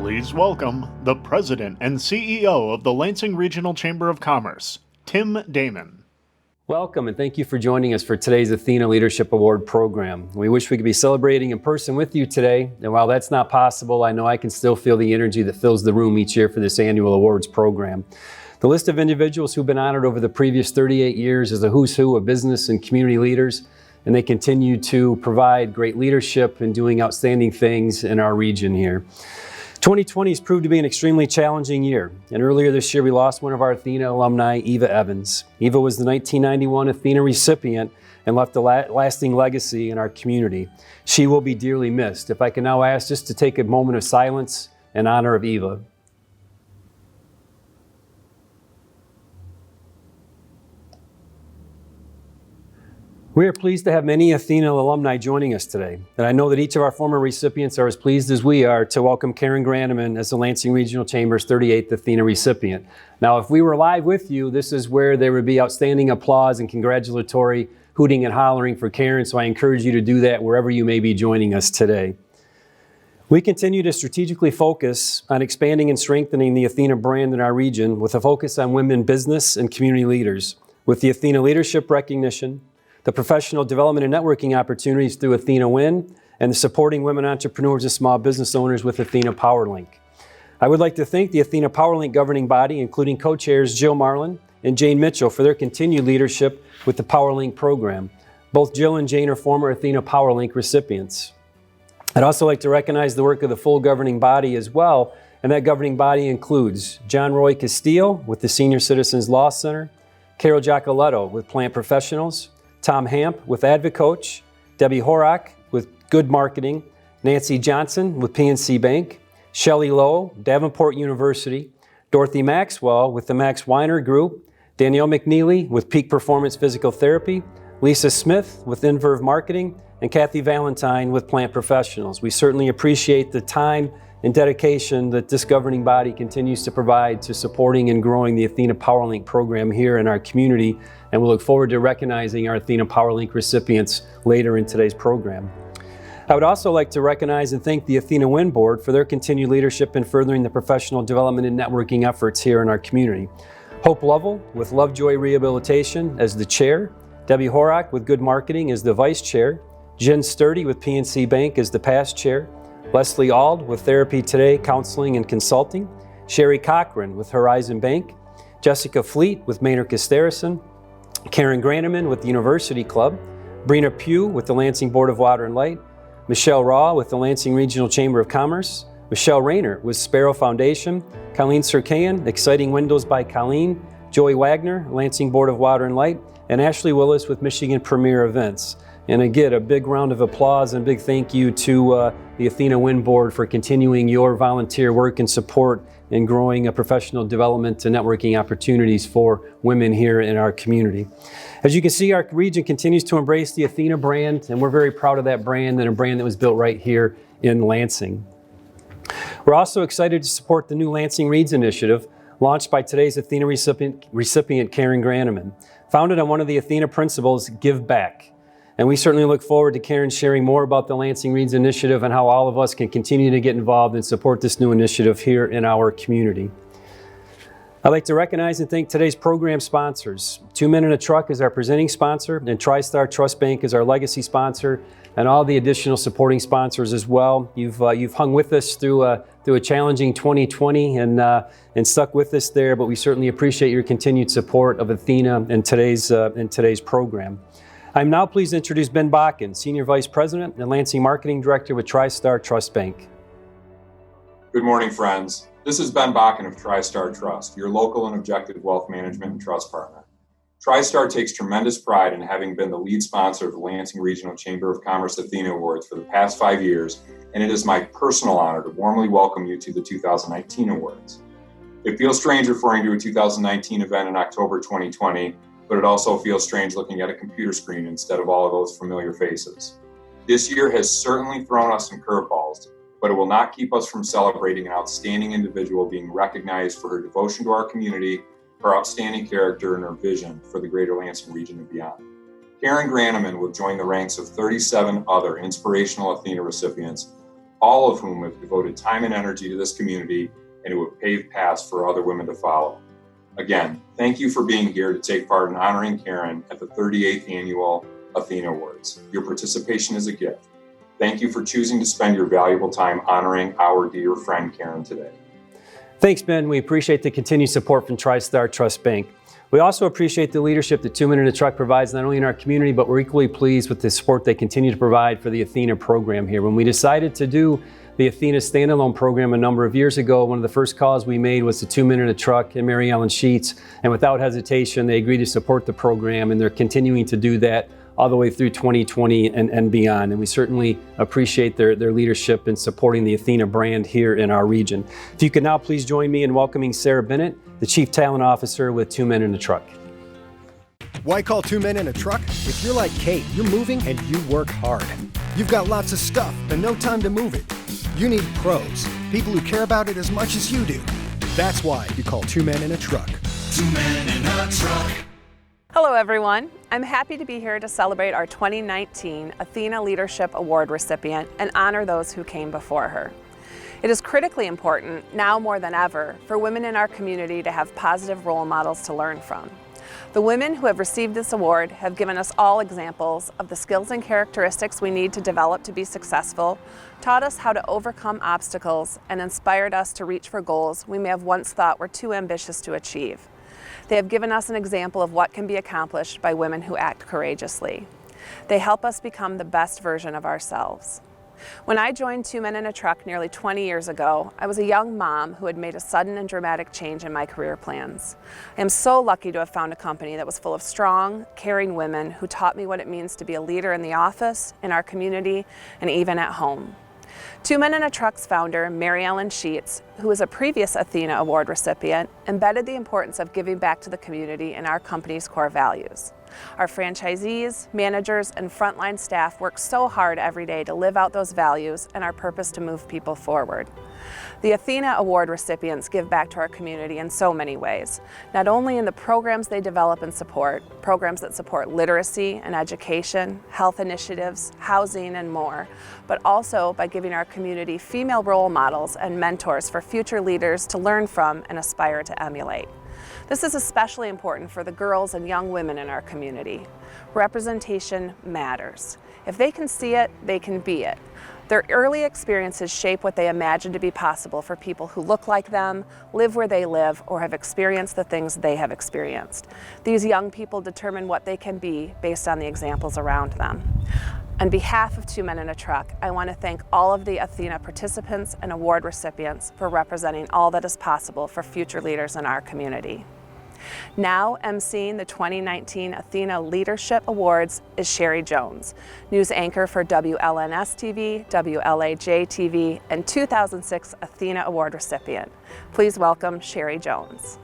Please welcome the President and CEO of the Lansing Regional Chamber of Commerce, Tim Damon. Welcome and thank you for joining us for today's ATHENA Leadership Award program. We wish we could be celebrating in person with you today, and while that's not possible, I know I can still feel the energy that fills the room each year for this annual awards program. The list of individuals who've been honored over the previous 38 years is a who's who of business and community leaders, and they continue to provide great leadership and doing outstanding things in our region here. 2020 has proved to be an extremely challenging year, and earlier this year we lost one of our ATHENA alumni, Eva Evans. Eva was the 1991 ATHENA recipient and left a lasting legacy in our community. She will be dearly missed. If I can now ask just to take a moment of silence in honor of Eva. We are pleased to have many ATHENA alumni joining us today, and I know that each of our former recipients are as pleased as we are to welcome Karen Grannemann as the Lansing Regional Chamber's 38th ATHENA recipient. Now, if we were live with you, this is where there would be outstanding applause and congratulatory hooting and hollering for Karen, so I encourage you to do that wherever you may be joining us today. We continue to strategically focus on expanding and strengthening the ATHENA brand in our region with a focus on women business and community leaders, with the ATHENA Leadership recognition, the professional development and networking opportunities through ATHENA Win, and the supporting women entrepreneurs and small business owners with ATHENA PowerLink. I would like to thank the ATHENA PowerLink governing body, including co-chairs Jill Marlin and Jane Mitchell, for their continued leadership with the PowerLink program. Both Jill and Jane are former ATHENA PowerLink recipients. I'd also like to recognize the work of the full governing body as well, and that governing body includes John Roy Castile with the Senior Citizens Law Center, Carol Giacoletto with Plant Professionals, Tom Hamp with AdvoCoach, Debbie Horak with Good Marketing, Nancy Johnson with PNC Bank, Shelley Lowe, Davenport University, Dorothy Maxwell with the Max Weiner Group, Danielle McNeely with Peak Performance Physical Therapy, Lisa Smith with Inverve Marketing, and Kathy Valentine with Plant Professionals. We certainly appreciate the time and dedication that this governing body continues to provide to supporting and growing the ATHENA PowerLink program here in our community, and we look forward to recognizing our ATHENA PowerLink recipients later in today's program. I would also like to recognize and thank the ATHENA Win Board for their continued leadership in furthering the professional development and networking efforts here in our community. Hope Lovell with Lovejoy Rehabilitation as the chair, Debbie Horak with Good Marketing as the vice chair, Jen Sturdy with PNC Bank as the past chair, Leslie Ald with Therapy Today Counseling and Consulting, Sherry Cochran with Horizon Bank, Jessica Fleet with Maynard Casterison, Karen Grannemann with the University Club, Brina Pugh with the Lansing Board of Water and Light, Michelle Raw with the Lansing Regional Chamber of Commerce, Michelle Rayner with Sparrow Foundation, Colleen Sirkayan, Exciting Windows by Colleen, Joey Wagner, Lansing Board of Water and Light, and Ashley Willis with Michigan Premier Events. And again, a big round of applause and big thank you to the ATHENA Win Board for continuing your volunteer work and support in growing professional development and networking opportunities for women here in our community. As you can see, our region continues to embrace the ATHENA brand, and we're very proud of that brand and a brand that was built right here in Lansing. We're also excited to support the new Lansing Reads initiative launched by today's ATHENA recipient Karen Grannemann. Founded on one of the ATHENA principles, give back. And we certainly look forward to Karen sharing more about the Lansing Reads initiative and how all of us can continue to get involved and support this new initiative here in our community. I'd like to recognize and thank today's program sponsors. 2 Men in a Truck is our presenting sponsor, and TriStar Trust Bank is our legacy sponsor, and all the additional supporting sponsors as well. You've hung with us through a challenging 2020 and stuck with us there, but we certainly appreciate your continued support of ATHENA in today's program. I'm now pleased to introduce Ben Bakken, Senior Vice President and Lansing Marketing Director with TriStar Trust Bank. Good morning, friends. This is Ben Bakken of TriStar Trust, your local and objective wealth management and trust partner. TriStar takes tremendous pride in having been the lead sponsor of the Lansing Regional Chamber of Commerce ATHENA Awards for the past 5 years, and it is my personal honor to warmly welcome you to the 2019 awards. It feels strange referring to a 2019 event in October 2020, but it also feels strange looking at a computer screen instead of all of those familiar faces. This year has certainly thrown us some curveballs, but it will not keep us from celebrating an outstanding individual being recognized for her devotion to our community, her outstanding character, and her vision for the greater Lansing region and beyond. Karen Grannemann will join the ranks of 37 other inspirational ATHENA recipients all of whom have devoted time and energy to this community and who have paved paths for other women to follow. Again, thank you for being here to take part in honoring Karen at the 38th Annual ATHENA Awards. Your participation is a gift. Thank you for choosing to spend your valuable time honoring our dear friend Karen today. Thanks, Ben. We appreciate the continued support from TriStar Trust Bank. We also appreciate the leadership that 2 Men in a Truck provides not only in our community, but we're equally pleased with the support they continue to provide for the ATHENA program here. When we decided to do the ATHENA standalone program a number of years ago, one of the first calls we made was to 2 Men in a Truck and Mary Ellen Sheets, and without hesitation, they agreed to support the program, and they're continuing to do that all the way through 2020 and beyond. And we certainly appreciate their leadership in supporting the ATHENA brand here in our region. If you could now please join me in welcoming Sarah Bennett, the Chief Talent Officer with 2 Men in a Truck. Why call 2 Men in a Truck? If you're like Kate, you're moving and you work hard. You've got lots of stuff and no time to move it. You need pros, people who care about it as much as you do. That's why you call 2 Men in a Truck. 2 Men in a Truck. Hello everyone. I'm happy to be here to celebrate our 2019 ATHENA Leadership Award recipient and honor those who came before her. It is critically important, now more than ever, for women in our community to have positive role models to learn from. The women who have received this award have given us all examples of the skills and characteristics we need to develop to be successful, taught us how to overcome obstacles, and inspired us to reach for goals we may have once thought were too ambitious to achieve. They have given us an example of what can be accomplished by women who act courageously. They help us become the best version of ourselves. When I joined 2 Men in a Truck nearly 20 years ago, I was a young mom who had made a sudden and dramatic change in my career plans. I am so lucky to have found a company that was full of strong, caring women who taught me what it means to be a leader in the office, in our community, and even at home. 2 Men in a Truck's founder, Mary Ellen Sheets, who was a previous ATHENA Award recipient, embedded the importance of giving back to the community in our company's core values. Our franchisees, managers, and frontline staff work so hard every day to live out those values and our purpose to move people forward. The ATHENA Award recipients give back to our community in so many ways, not only in the programs they develop and support, programs that support literacy and education, health initiatives, housing, and more, but also by giving our community female role models and mentors for future leaders to learn from and aspire to emulate. This is especially important for the girls and young women in our community. Representation matters. If they can see it, they can be it. Their early experiences shape what they imagine to be possible for people who look like them, live where they live, or have experienced the things they have experienced. These young people determine what they can be based on the examples around them. On behalf of 2 Men in a Truck, I want to thank all of the ATHENA participants and award recipients for representing all that is possible for future leaders in our community. Now emceeing the 2019 ATHENA Leadership Awards is Sherry Jones, news anchor for WLNS-TV, WLAJ-TV, and 2006 ATHENA Award recipient. Please welcome Sherry Jones.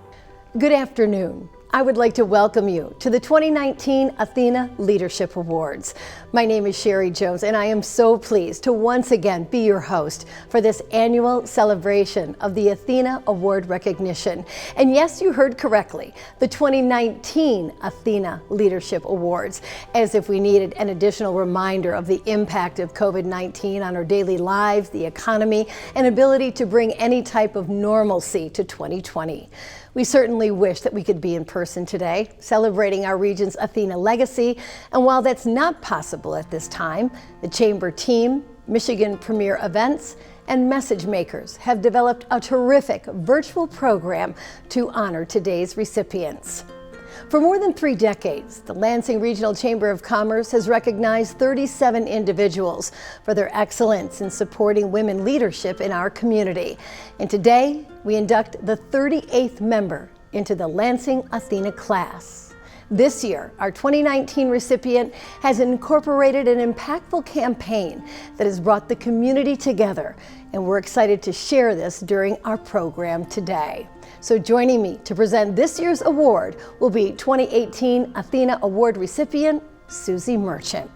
Good afternoon. I would like to welcome you to the 2019 ATHENA Leadership Awards. My name is Sherry Jones, and I am so pleased to once again be your host for this annual celebration of the ATHENA Award recognition. And yes, you heard correctly, the 2019 ATHENA Leadership Awards, as if we needed an additional reminder of the impact of COVID-19 on our daily lives, the economy, and ability to bring any type of normalcy to 2020. We certainly wish that we could be in person today, celebrating our region's ATHENA legacy. And while that's not possible at this time, the Chamber team, Michigan Premier Events, and message makers have developed a terrific virtual program to honor today's recipients. For more than 3 decades, the Lansing Regional Chamber of Commerce has recognized 37 individuals for their excellence in supporting women leadership in our community. And today, we induct the 38th member into the Lansing ATHENA class. This year, our 2019 recipient has incorporated an impactful campaign that has brought the community together, and we're excited to share this during our program today. So joining me to present this year's award will be 2018 ATHENA Award recipient, Susie Merchant.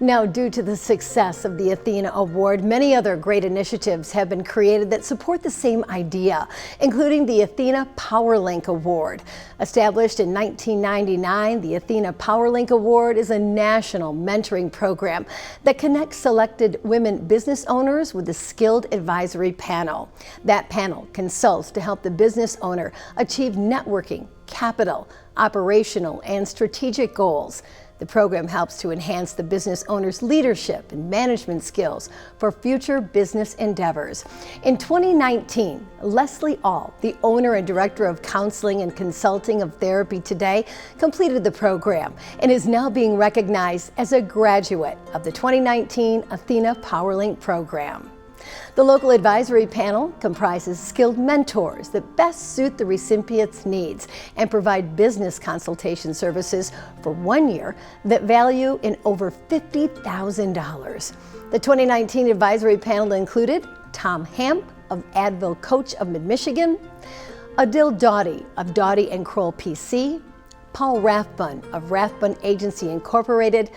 Now, due to the success of the ATHENA Award, many other great initiatives have been created that support the same idea, including the ATHENA PowerLink Award. Established in 1999, the ATHENA PowerLink Award is a national mentoring program that connects selected women business owners with a skilled advisory panel. That panel consults to help the business owner achieve networking, capital, operational, and strategic goals. The program helps to enhance the business owner's leadership and management skills for future business endeavors. In 2019, Leslie Auld, the owner and director of counseling and consulting of Therapy Today, completed the program and is now being recognized as a graduate of the 2019 ATHENA PowerLink program. The local advisory panel comprises skilled mentors that best suit the recipient's needs and provide business consultation services for 1 year that value in over $50,000. The 2019 advisory panel included Tom Hamp of Advil Coach of Mid-Michigan, Adil Doughty of Doughty & Kroll PC, Paul Rathbun of Rathbun Agency Incorporated,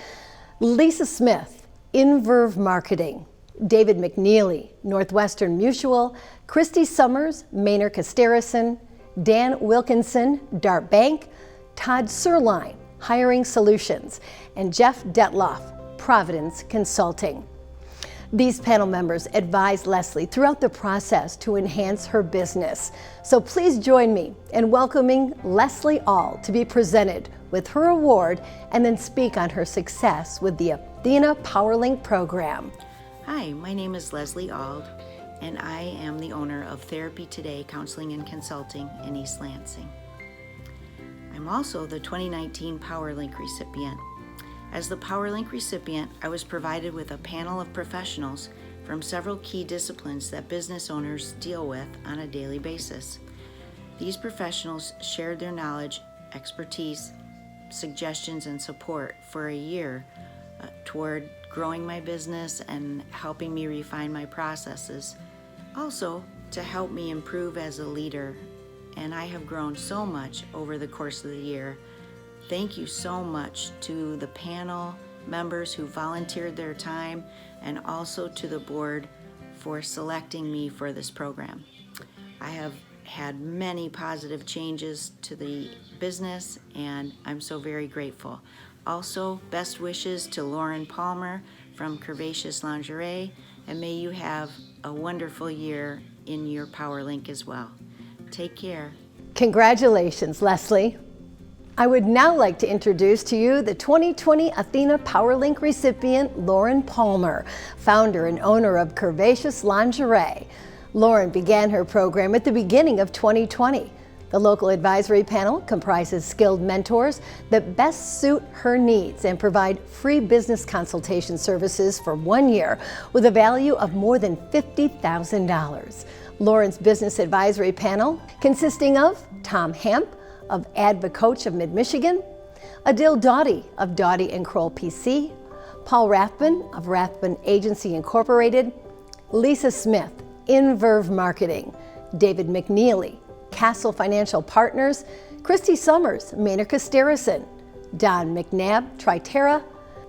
Lisa Smith, Inverve Marketing, David McNeely, Northwestern Mutual, Christy Summers, Maynard Casterison, Dan Wilkinson, Dart Bank, Todd Sirline, Hiring Solutions, and Jeff Detloff, Providence Consulting. These panel members advise Leslie throughout the process to enhance her business. So please join me in welcoming Leslie Auld to be presented with her award and then speak on her success with the ATHENA PowerLink program. Hi, my name is Leslie Auld, and I am the owner of Therapy Today Counseling and Consulting in East Lansing. I'm also the 2019 PowerLink recipient. As the PowerLink recipient, I was provided with a panel of professionals from several key disciplines that business owners deal with on a daily basis. These professionals shared their knowledge, expertise, suggestions, and support for a year toward growing my business and helping me refine my processes. Also, to help me improve as a leader. And I have grown so much over the course of the year. Thank you so much to the panel members who volunteered their time and also to the board for selecting me for this program. I have had many positive changes to the business and I'm so very grateful. Also, best wishes to Lauren Palmer from Curvaceous Lingerie, and may you have a wonderful year in your PowerLink as well. Take care. Congratulations, Leslie. I would now like to introduce to you the 2020 ATHENA PowerLink recipient, Lauren Palmer, founder and owner of Curvaceous Lingerie. Lauren began her program at the beginning of 2020. The local advisory panel comprises skilled mentors that best suit her needs and provide free business consultation services for 1 year with a value of more than $50,000. Lauren's business advisory panel, consisting of Tom Hamp of Adva Coach of Mid-Michigan, Adil Doughty of Doughty & Kroll PC, Paul Rathbun of Rathbun Agency Incorporated, Lisa Smith, Inverve Marketing, David McNeely, Castle Financial Partners, Christy Summers, Maynard Casterison, Don McNabb, Triterra,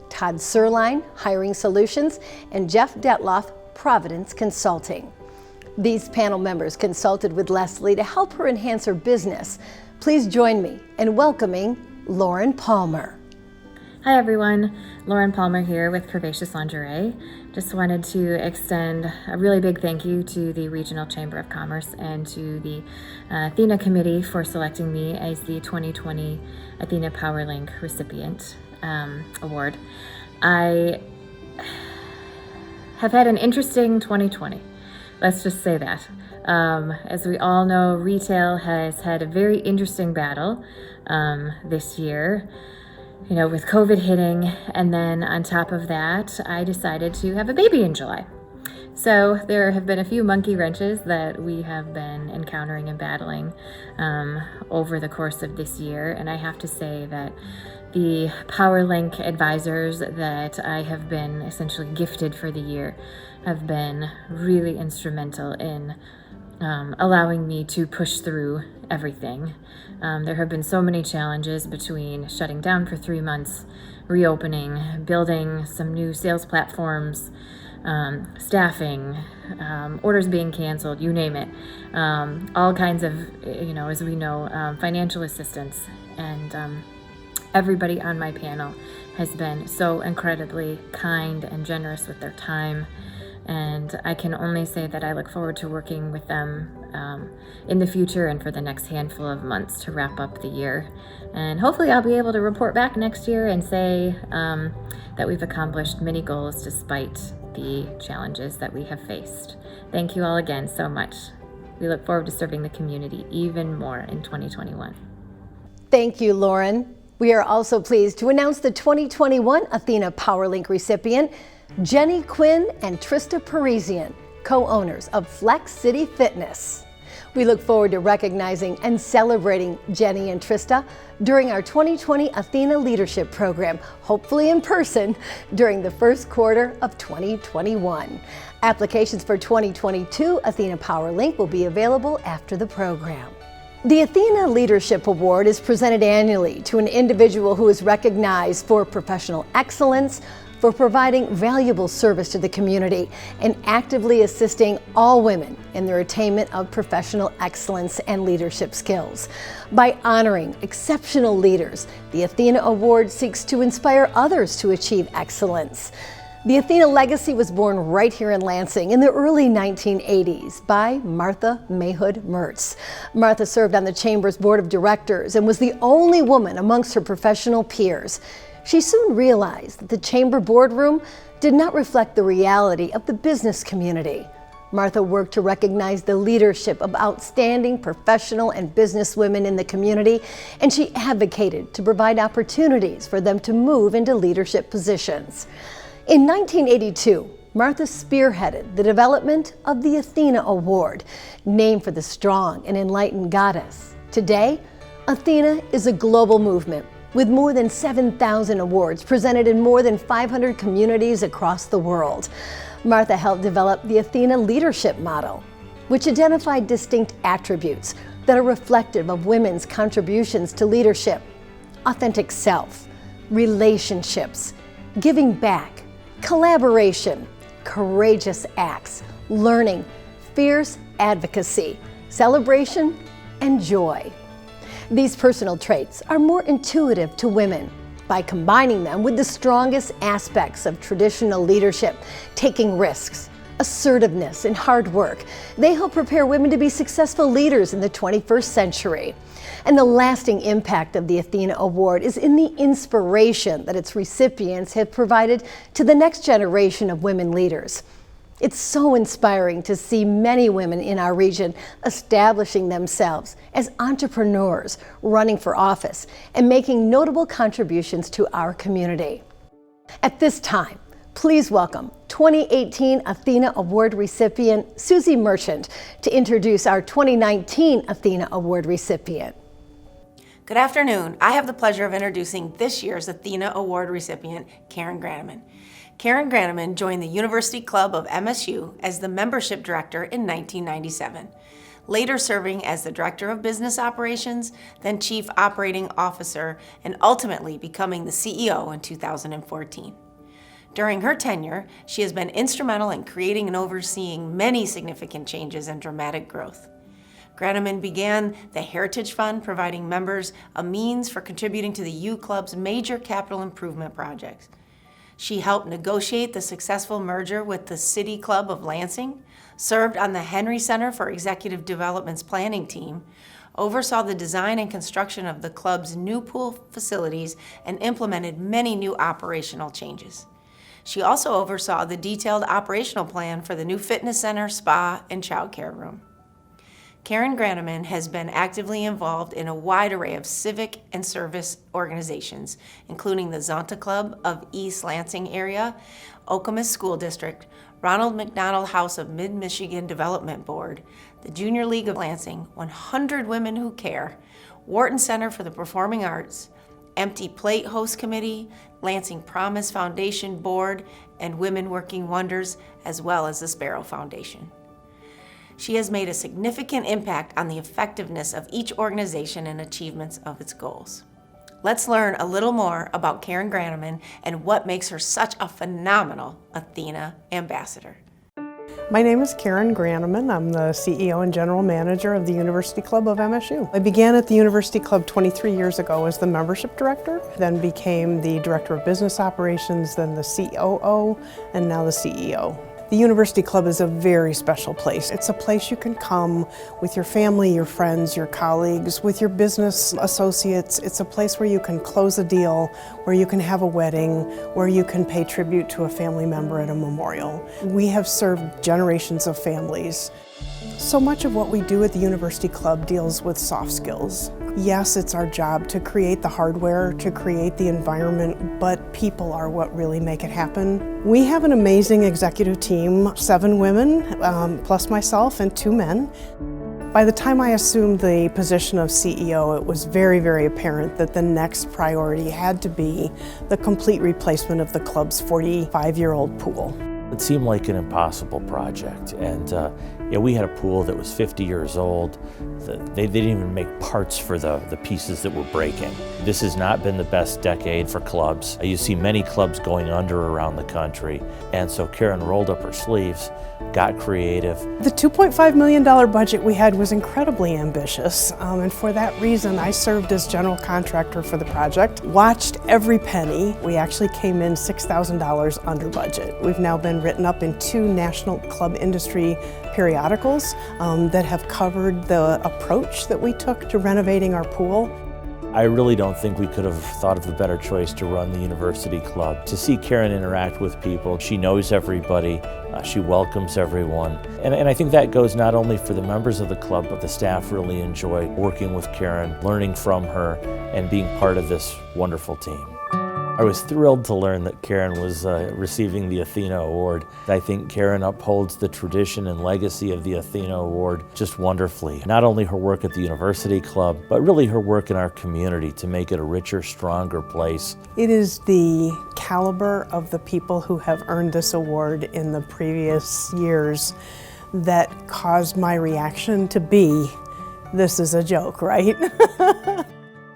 Todd Sirline, Hiring Solutions, and Jeff Detloff, Providence Consulting. These panel members consulted with Leslie to help her enhance her business. Please join me in welcoming Lauren Palmer. Hi everyone, Lauren Palmer here with Curvaceous Lingerie. Just wanted to extend a really big thank you to the Regional Chamber of Commerce and to the ATHENA Committee for selecting me as the 2020 ATHENA PowerLink recipient award. I have had an interesting 2020. Let's just say that. As we all know, retail has had a very interesting battle this year. You know, with COVID hitting, and then on top of that, I decided to have a baby in July. So there have been a few monkey wrenches that we have been encountering and battling over the course of this year. And I have to say that the PowerLink advisors that I have been essentially gifted for the year have been really instrumental in allowing me to push through everything. There have been so many challenges between shutting down for 3 months, reopening, building some new sales platforms, staffing, orders being canceled, you name it. All kinds of, as we know, financial assistance. And everybody on my panel has been so incredibly kind and generous with their time. And I can only say that I look forward to working with them in the future and for the next handful of months to wrap up the year. And hopefully I'll be able to report back next year and say that we've accomplished many goals despite the challenges that we have faced. Thank you all again so much. We look forward to serving the community even more in 2021. Thank you, Lauren. We are also pleased to announce the 2021 Athena PowerLink recipient, Jenny Quinn and Trista Parisian, co-owners of Flex City Fitness. We look forward to recognizing and celebrating Jenny and Trista during our 2020 Athena Leadership Program, hopefully in person, during the first quarter of 2021. Applications for 2022 Athena PowerLink will be available after the program. The Athena Leadership Award is presented annually to an individual who is recognized for professional excellence, for providing valuable service to the community, and actively assisting all women in their attainment of professional excellence and leadership skills. By honoring exceptional leaders, the Athena Award seeks to inspire others to achieve excellence. The Athena legacy was born right here in Lansing in the early 1980s by Martha Mayhood Mertz. Martha served on the Chamber's Board of Directors and was the only woman amongst her professional peers. She soon realized that the Chamber boardroom did not reflect the reality of the business community. Martha worked to recognize the leadership of outstanding professional and business women in the community, and she advocated to provide opportunities for them to move into leadership positions. In 1982, Martha spearheaded the development of the ATHENA Award, named for the strong and enlightened goddess. Today, ATHENA is a global movement with more than 7,000 awards presented in more than 500 communities across the world. Martha helped develop the ATHENA Leadership Model, which identified distinct attributes that are reflective of women's contributions to leadership: authentic self, relationships, giving back, collaboration, courageous acts, learning, fierce advocacy, celebration, and joy. These personal traits are more intuitive to women. By combining them with the strongest aspects of traditional leadership, taking risks, assertiveness, and hard work, they help prepare women to be successful leaders in the 21st century. And the lasting impact of the ATHENA Award is in the inspiration that its recipients have provided to the next generation of women leaders. It's so inspiring to see many women in our region establishing themselves as entrepreneurs, running for office, and making notable contributions to our community. At this time, please welcome 2018 ATHENA Award recipient Susie Merchant to introduce our 2019 ATHENA Award recipient. Good afternoon. I have the pleasure of introducing this year's ATHENA Award recipient, Karen Grannemann. Karen Grannemann joined the University Club of MSU as the membership director in 1997, later serving as the Director of Business Operations, then Chief Operating Officer, and ultimately becoming the CEO in 2014. During her tenure, she has been instrumental in creating and overseeing many significant changes and dramatic growth. Grannemann began the Heritage Fund, providing members a means for contributing to the U Club's major capital improvement projects. She helped negotiate the successful merger with the City Club of Lansing, served on the Henry Center for Executive Development's planning team, oversaw the design and construction of the club's new pool facilities, and implemented many new operational changes. She also oversaw the detailed operational plan for the new fitness center, spa, and childcare room. Karen Grannemann has been actively involved in a wide array of civic and service organizations, including the Zonta Club of East Lansing area, Okemos School District, Ronald McDonald House of Mid-Michigan Development Board, the Junior League of Lansing, 100 Women Who Care, Wharton Center for the Performing Arts, Empty Plate Host Committee, Lansing Promise Foundation Board, and Women Working Wonders, as well as the Sparrow Foundation. She has made a significant impact on the effectiveness of each organization and achievements of its goals. Let's learn a little more about Karen Grannemann and what makes her such a phenomenal ATHENA ambassador. My name is Karen Grannemann. I'm the CEO and General Manager of the University Club of MSU. I began at the University Club 23 years ago as the membership director, then became the Director of Business Operations, then the COO, and now the CEO. The University Club is a very special place. It's a place you can come with your family, your friends, your colleagues, with your business associates. It's a place where you can close a deal, where you can have a wedding, where you can pay tribute to a family member at a memorial. We have served generations of families. So much of what we do at the University Club deals with soft skills. Yes, it's our job to create the hardware, to create the environment, but people are what really make it happen. We have an amazing executive team, 7 women, plus myself, and 2 men. By the time I assumed the position of CEO, it was very, very apparent that the next priority had to be the complete replacement of the club's 45-year-old pool. It seemed like an impossible project, and we had a pool that was 50 years old. They didn't even make parts for the pieces that were breaking. This has not been the best decade for clubs. You see many clubs going under around the country, and so Karen rolled up her sleeves, got creative. The $2.5 million budget we had was incredibly ambitious, and for that reason I served as general contractor for the project, watched every penny. We actually came in $6,000 under budget. We've now been written up in 2 national club industry periodicals that have covered the approach that we took to renovating our pool. I really don't think we could have thought of a better choice to run the University Club. To see Karen interact with people, she knows everybody, she welcomes everyone. And I think that goes not only for the members of the club, but the staff really enjoy working with Karen, learning from her, and being part of this wonderful team. I was thrilled to learn that Karen was receiving the ATHENA Award. I think Karen upholds the tradition and legacy of the ATHENA Award just wonderfully. Not only her work at the University Club, but really her work in our community to make it a richer, stronger place. It is the caliber of the people who have earned this award in the previous years that caused my reaction to be, this is a joke, right?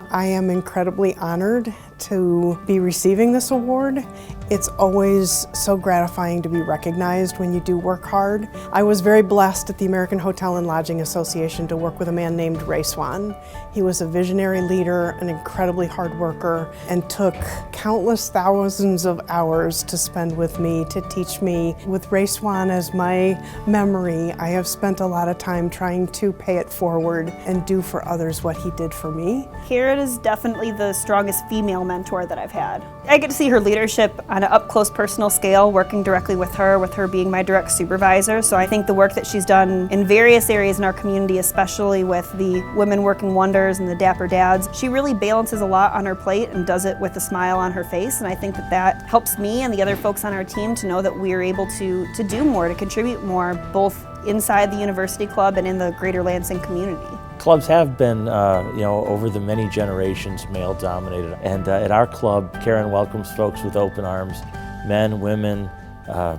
I am incredibly honored to be receiving this award. It's always so gratifying to be recognized when you do work hard. I was very blessed at the American Hotel and Lodging Association to work with a man named Ray Swan. He was a visionary leader, an incredibly hard worker, and took countless thousands of hours to spend with me, to teach me. With Ray Swan as my memory, I have spent a lot of time trying to pay it forward and do for others what he did for me. Karen is definitely the strongest female mentor that I've had. I get to see her leadership on an up-close personal scale, working directly with her being my direct supervisor. So I think the work that she's done in various areas in our community, especially with the Women Working Wonders and the Dapper Dads, she really balances a lot on her plate and does it with a smile on her face. And I think that helps me and the other folks on our team to know that we are able to do more, to contribute more, both inside the University Club and in the greater Lansing community. Clubs have been, over the many generations, male-dominated. And at our club, Karen welcomes folks with open arms, men, women,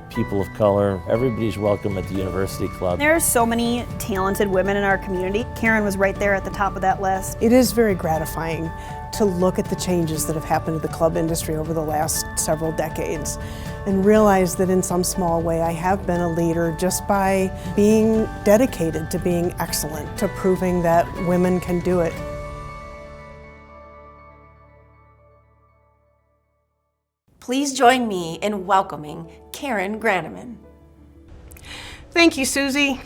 people of color. Everybody's welcome at the University Club. There are so many talented women in our community. Karen was right there at the top of that list. It is very gratifying to look at the changes that have happened to the club industry over the last several decades and realize that in some small way I have been a leader just by being dedicated to being excellent, to proving that women can do it. Please join me in welcoming Karen Grannemann. Thank you, Susie.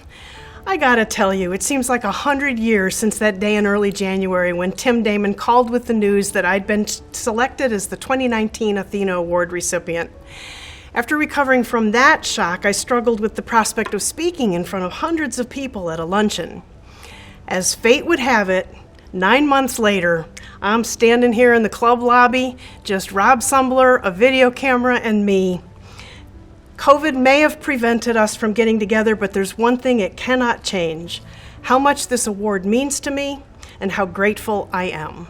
I gotta tell you, it seems like 100 years since that day in early January when Tim Damon called with the news that I'd been selected as the 2019 ATHENA Award recipient. After recovering from that shock, I struggled with the prospect of speaking in front of hundreds of people at a luncheon. As fate would have it, 9 months later, I'm standing here in the club lobby, just Rob Sumbler, a video camera, and me. COVID may have prevented us from getting together, but there's one thing it cannot change: how much this award means to me and how grateful I am.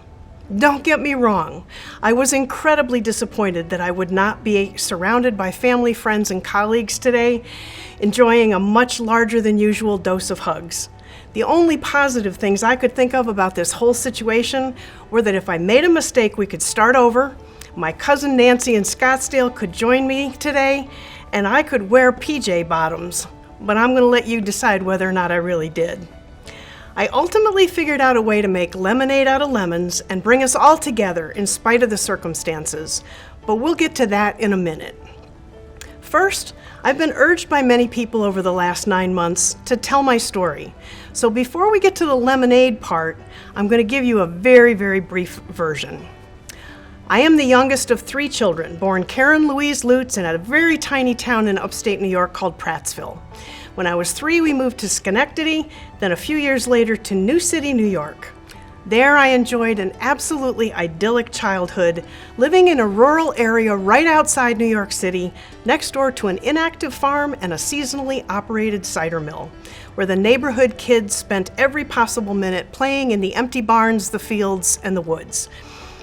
Don't get me wrong, I was incredibly disappointed that I would not be surrounded by family, friends, and colleagues today, enjoying a much larger than usual dose of hugs. The only positive things I could think of about this whole situation were that if I made a mistake, we could start over, my cousin Nancy in Scottsdale could join me today, and I could wear PJ bottoms, but I'm going to let you decide whether or not I really did. I ultimately figured out a way to make lemonade out of lemons and bring us all together in spite of the circumstances, but we'll get to that in a minute. First, I've been urged by many people over the last 9 months to tell my story. So before we get to the lemonade part, I'm going to give you a very, very brief version. I am the youngest of 3 children, born Karen Louise Lutz in a very tiny town in upstate New York called Prattsville. When I was 3, we moved to Schenectady, then a few years later to New City, New York. There I enjoyed an absolutely idyllic childhood, living in a rural area right outside New York City, next door to an inactive farm and a seasonally operated cider mill, where the neighborhood kids spent every possible minute playing in the empty barns, the fields, and the woods.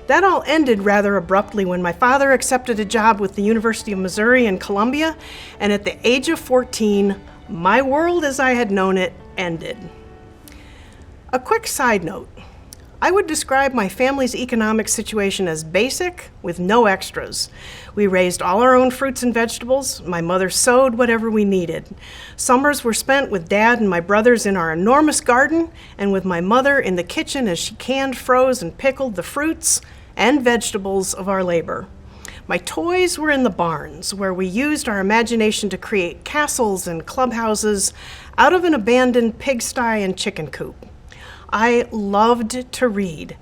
That all ended rather abruptly when my father accepted a job with the University of Missouri in Columbia, and at the age of 14, my world as I had known it ended. A quick side note. I would describe my family's economic situation as basic, with no extras. We raised all our own fruits and vegetables. My mother sowed whatever we needed. Summers were spent with Dad and my brothers in our enormous garden, and with my mother in the kitchen as she canned, froze, and pickled the fruits and vegetables of our labor. My toys were in the barns, where we used our imagination to create castles and clubhouses out of an abandoned pigsty and chicken coop. I loved to read,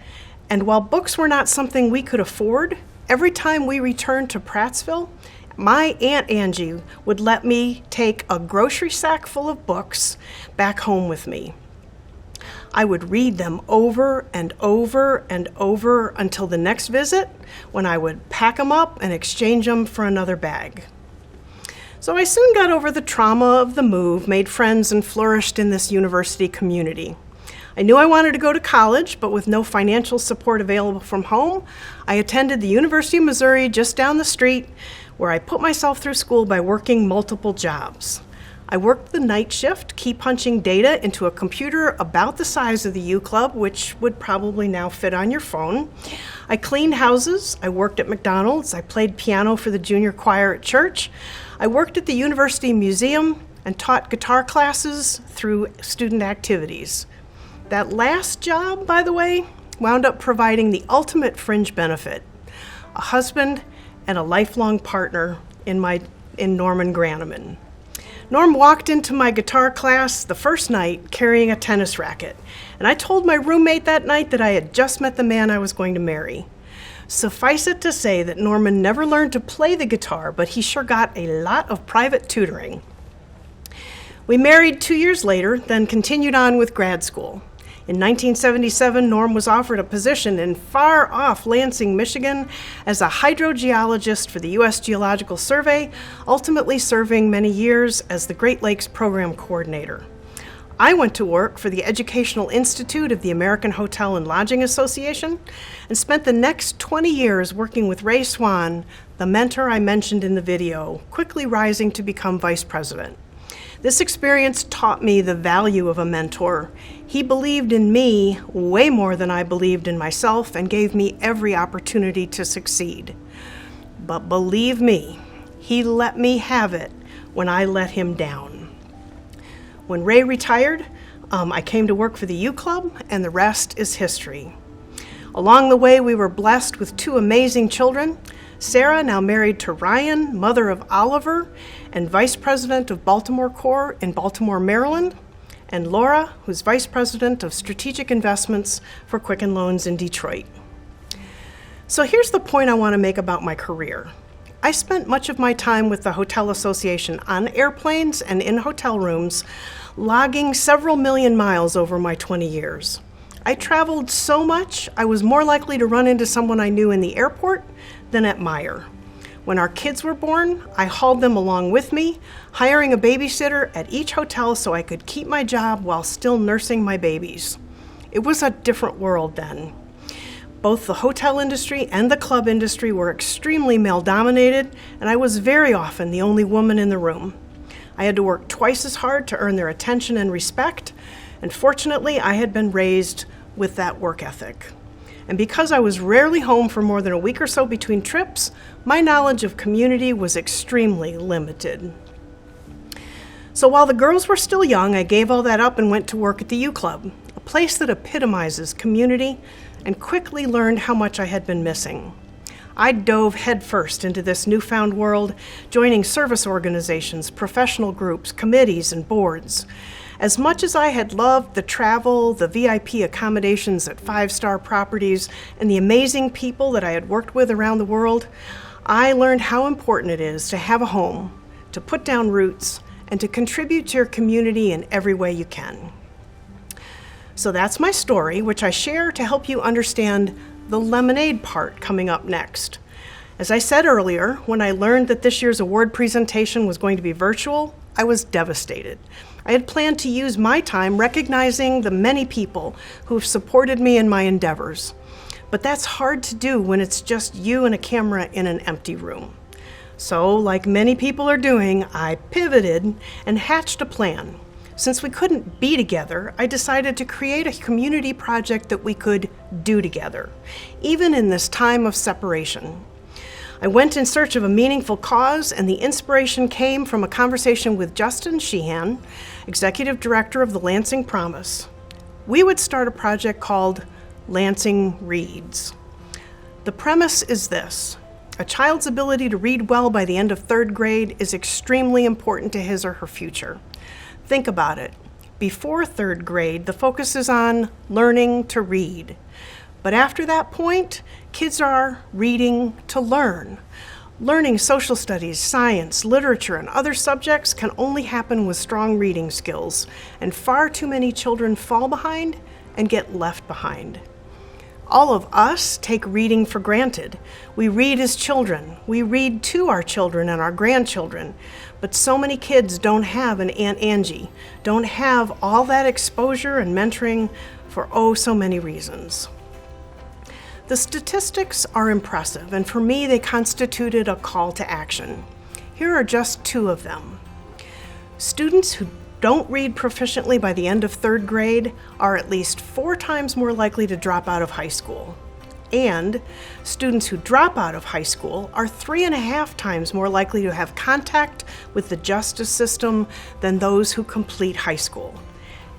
and while books were not something we could afford, every time we returned to Prattsville, my Aunt Angie would let me take a grocery sack full of books back home with me. I would read them over and over and over until the next visit, when I would pack them up and exchange them for another bag. So I soon got over the trauma of the move, made friends, and flourished in this university community. I knew I wanted to go to college, but with no financial support available from home, I attended the University of Missouri just down the street, where I put myself through school by working multiple jobs. I worked the night shift, key punching data into a computer about the size of the U Club, which would probably now fit on your phone. I cleaned houses, I worked at McDonald's, I played piano for the junior choir at church. I worked at the University Museum and taught guitar classes through student activities. That last job, by the way, wound up providing the ultimate fringe benefit: a husband and a lifelong partner in Norman Grannemann. Norm walked into my guitar class the first night carrying a tennis racket, and I told my roommate that night that I had just met the man I was going to marry. Suffice it to say that Norman never learned to play the guitar, but he sure got a lot of private tutoring. We married 2 years later, then continued on with grad school. In 1977, Norm was offered a position in far-off Lansing, Michigan, as a hydrogeologist for the U.S. Geological Survey, ultimately serving many years as the Great Lakes Program Coordinator. I went to work for the Educational Institute of the American Hotel and Lodging Association and spent the next 20 years working with Ray Swan, the mentor I mentioned in the video, quickly rising to become vice president. This experience taught me the value of a mentor. He believed in me way more than I believed in myself and gave me every opportunity to succeed. But believe me, he let me have it when I let him down. When Ray retired, I came to work for the U Club, and the rest is history. Along the way, we were blessed with 2 amazing children. Sarah, now married to Ryan, mother of Oliver, and vice president of Baltimore Corps in Baltimore, Maryland, and Laura, who's vice president of strategic investments for Quicken Loans in Detroit. So here's the point I want to make about my career. I spent much of my time with the Hotel Association on airplanes and in hotel rooms, logging several million miles over my 20 years. I traveled so much, I was more likely to run into someone I knew in the airport than at Meijer. When our kids were born, I hauled them along with me, hiring a babysitter at each hotel so I could keep my job while still nursing my babies. It was a different world then. Both the hotel industry and the club industry were extremely male-dominated, and I was very often the only woman in the room. I had to work twice as hard to earn their attention and respect, And fortunately, I had been raised with that work ethic. And because I was rarely home for more than a week or so between trips, my knowledge of community was extremely limited. So while the girls were still young, I gave all that up and went to work at the U Club, a place that epitomizes community, and quickly learned how much I had been missing. I dove headfirst into this newfound world, joining service organizations, professional groups, committees, and boards. As much as I had loved the travel, the VIP accommodations at five-star properties, and the amazing people that I had worked with around the world, I learned how important it is to have a home, to put down roots, and to contribute to your community in every way you can. So that's my story, which I share to help you understand the lemonade part coming up next. As I said earlier, when I learned that this year's award presentation was going to be virtual, I was devastated. I had planned to use my time recognizing the many people who have supported me in my endeavors. But that's hard to do when it's just you and a camera in an empty room. So, like many people are doing, I pivoted and hatched a plan. Since we couldn't be together, I decided to create a community project that we could do together, even in this time of separation. I went in search of a meaningful cause, and the inspiration came from a conversation with Justin Sheehan, Executive Director of the Lansing Promise. We would start a project called Lansing Reads. The premise is this: a child's ability to read well by the end of third grade is extremely important to his or her future. Think about it. Before third grade, the focus is on learning to read. But after that point, kids are reading to learn. Learning social studies, science, literature, and other subjects can only happen with strong reading skills, and far too many children fall behind and get left behind. All of us take reading for granted. We read as children. We read to our children and our grandchildren. But so many kids don't have an Aunt Angie, don't have all that exposure and mentoring for oh so many reasons. The statistics are impressive, and for me, they constituted a call to action. Here are just two of them. Students who don't read proficiently by the end of third grade are at least 4 times more likely to drop out of high school. And students who drop out of high school are 3.5 times more likely to have contact with the justice system than those who complete high school,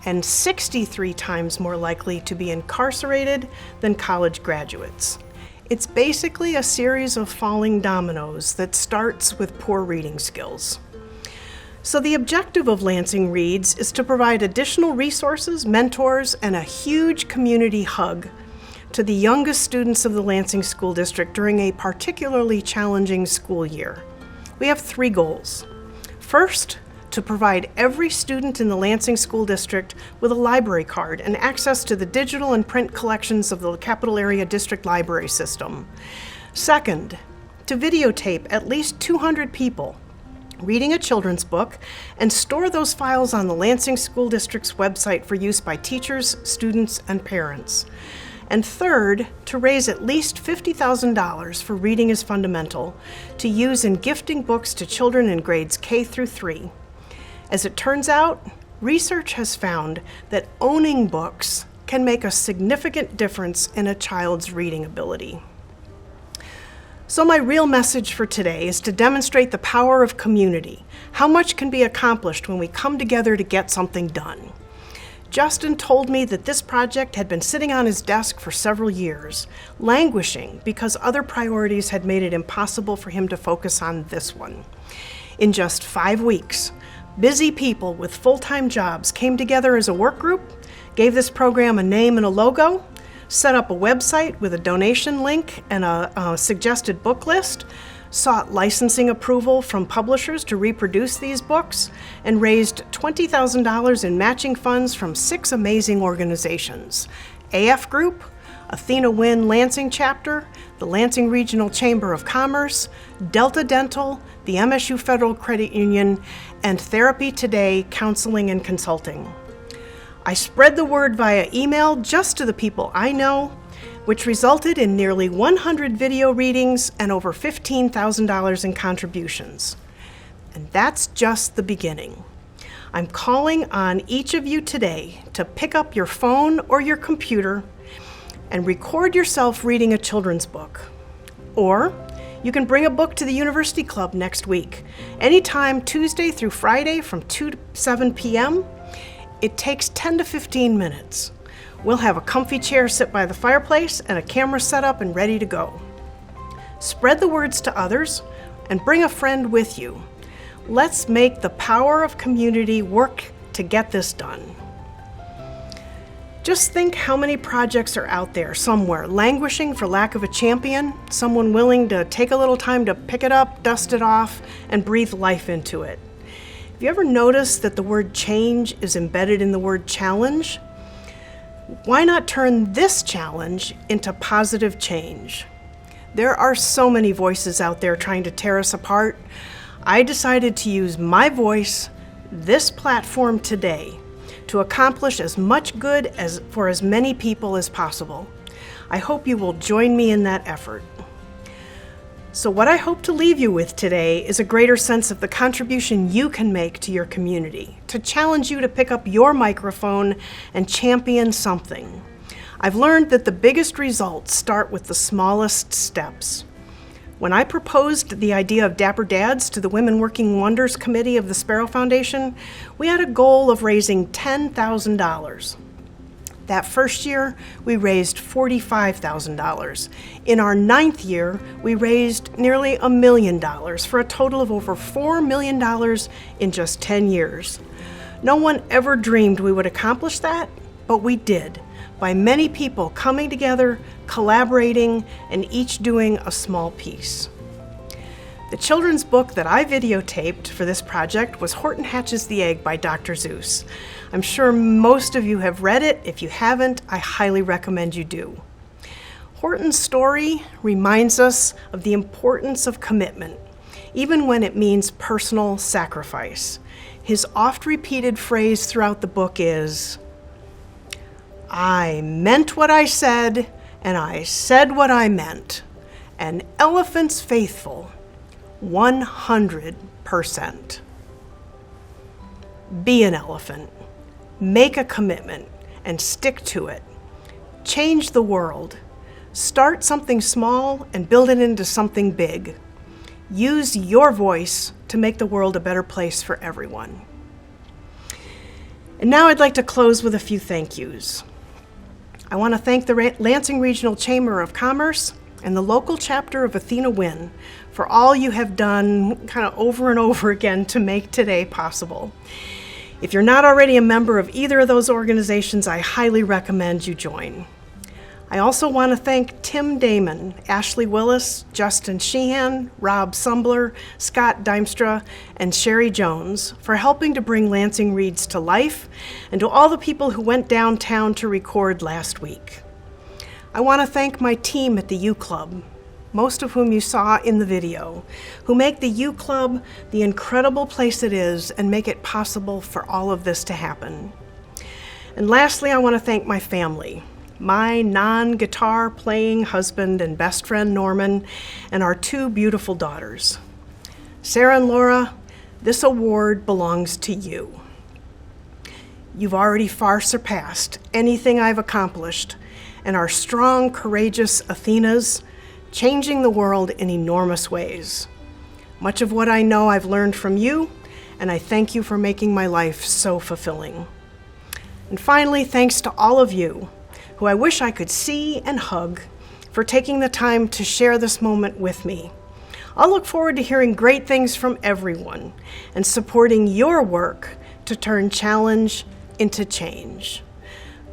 and 63 times more likely to be incarcerated than college graduates. It's basically a series of falling dominoes that starts with poor reading skills. So the objective of Lansing Reads is to provide additional resources, mentors, and a huge community hug to the youngest students of the Lansing School District during a particularly challenging school year. We have 3 goals. First, to provide every student in the Lansing School District with a library card and access to the digital and print collections of the Capital Area District Library System. Second, to videotape at least 200 people reading a children's book and store those files on the Lansing School District's website for use by teachers, students, and parents. And third, to raise at least $50,000 for Reading is Fundamental to use in gifting books to children in grades K through 3. As it turns out, research has found that owning books can make a significant difference in a child's reading ability. So my real message for today is to demonstrate the power of community, how much can be accomplished when we come together to get something done. Justin told me that this project had been sitting on his desk for several years, languishing because other priorities had made it impossible for him to focus on this one. In just 5 weeks, busy people with full-time jobs came together as a work group, gave this program a name and a logo, set up a website with a donation link and a suggested book list, sought licensing approval from publishers to reproduce these books, and raised $20,000 in matching funds from 6 amazing organizations: AF Group, ATHENA Win Lansing Chapter, the Lansing Regional Chamber of Commerce, Delta Dental, the MSU Federal Credit Union, and Therapy Today Counseling and Consulting. I spread the word via email just to the people I know, which resulted in nearly 100 video readings and over $15,000 in contributions. And that's just the beginning. I'm calling on each of you today to pick up your phone or your computer and record yourself reading a children's book. Or you can bring a book to the University Club next week, anytime Tuesday through Friday from 2 to 7 p.m. It takes 10 to 15 minutes. We'll have a comfy chair sit by the fireplace and a camera set up and ready to go. Spread the words to others and bring a friend with you. Let's make the power of community work to get this done. Just think how many projects are out there somewhere, languishing for lack of a champion, someone willing to take a little time to pick it up, dust it off, and breathe life into it. Have you ever noticed that the word change is embedded in the word challenge? Why not turn this challenge into positive change? There are so many voices out there trying to tear us apart. I decided to use my voice, this platform today, to accomplish as much good for as many people as possible. I hope you will join me in that effort. So what I hope to leave you with today is a greater sense of the contribution you can make to your community, to challenge you to pick up your microphone and champion something. I've learned that the biggest results start with the smallest steps. When I proposed the idea of Dapper Dads to the Women Working Wonders Committee of the Sparrow Foundation, we had a goal of raising $10,000. That first year, we raised $45,000. In our 9th year, we raised nearly $1 million for a total of over $4 million in just 10 years. No one ever dreamed we would accomplish that, but we did, by many people coming together, collaborating, and each doing a small piece. The children's book that I videotaped for this project was Horton Hatches the Egg by Dr. Seuss. I'm sure most of you have read it. If you haven't, I highly recommend you do. Horton's story reminds us of the importance of commitment, even when it means personal sacrifice. His oft-repeated phrase throughout the book is, "I meant what I said, and I said what I meant. An elephant's faithful, 100%. Be an elephant. Make a commitment and stick to it. Change the world. Start something small and build it into something big. Use your voice to make the world a better place for everyone." And now I'd like to close with a few thank yous. I want to thank the Lansing Regional Chamber of Commerce and the local chapter of ATHENA WIN for all you have done kind of over and over again to make today possible. If you're not already a member of either of those organizations, I highly recommend you join. I also want to thank Tim Damon, Ashley Willis, Justin Sheehan, Rob Sumbler, Scott Dimstra, and Sherry Jones for helping to bring Lansing Reads to life, and to all the people who went downtown to record last week. I want to thank my team at the U Club, most of whom you saw in the video, who make the U Club the incredible place it is and make it possible for all of this to happen. And lastly, I want to thank my family, my non-guitar playing husband and best friend Norman, and our 2 beautiful daughters. Sarah and Laura, this award belongs to you. You've already far surpassed anything I've accomplished, and are strong, courageous Athenas, changing the world in enormous ways. Much of what I know I've learned from you, and I thank you for making my life so fulfilling. And finally, thanks to all of you, who I wish I could see and hug, for taking the time to share this moment with me. I'll look forward to hearing great things from everyone and supporting your work to turn challenge into change.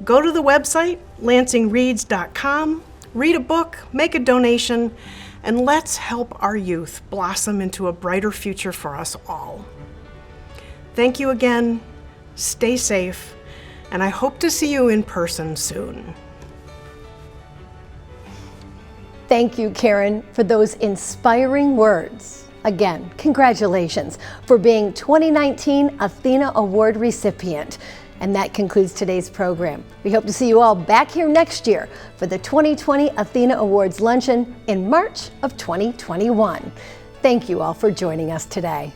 Go to the website, lansingreads.com, read a book, make a donation, and let's help our youth blossom into a brighter future for us all. Thank you again, stay safe, and I hope to see you in person soon. Thank you, Karen, for those inspiring words. Again, congratulations for being 2019 ATHENA Award recipient. And that concludes today's program. We hope to see you all back here next year for the 2020 ATHENA Awards Luncheon in March of 2021. Thank you all for joining us today.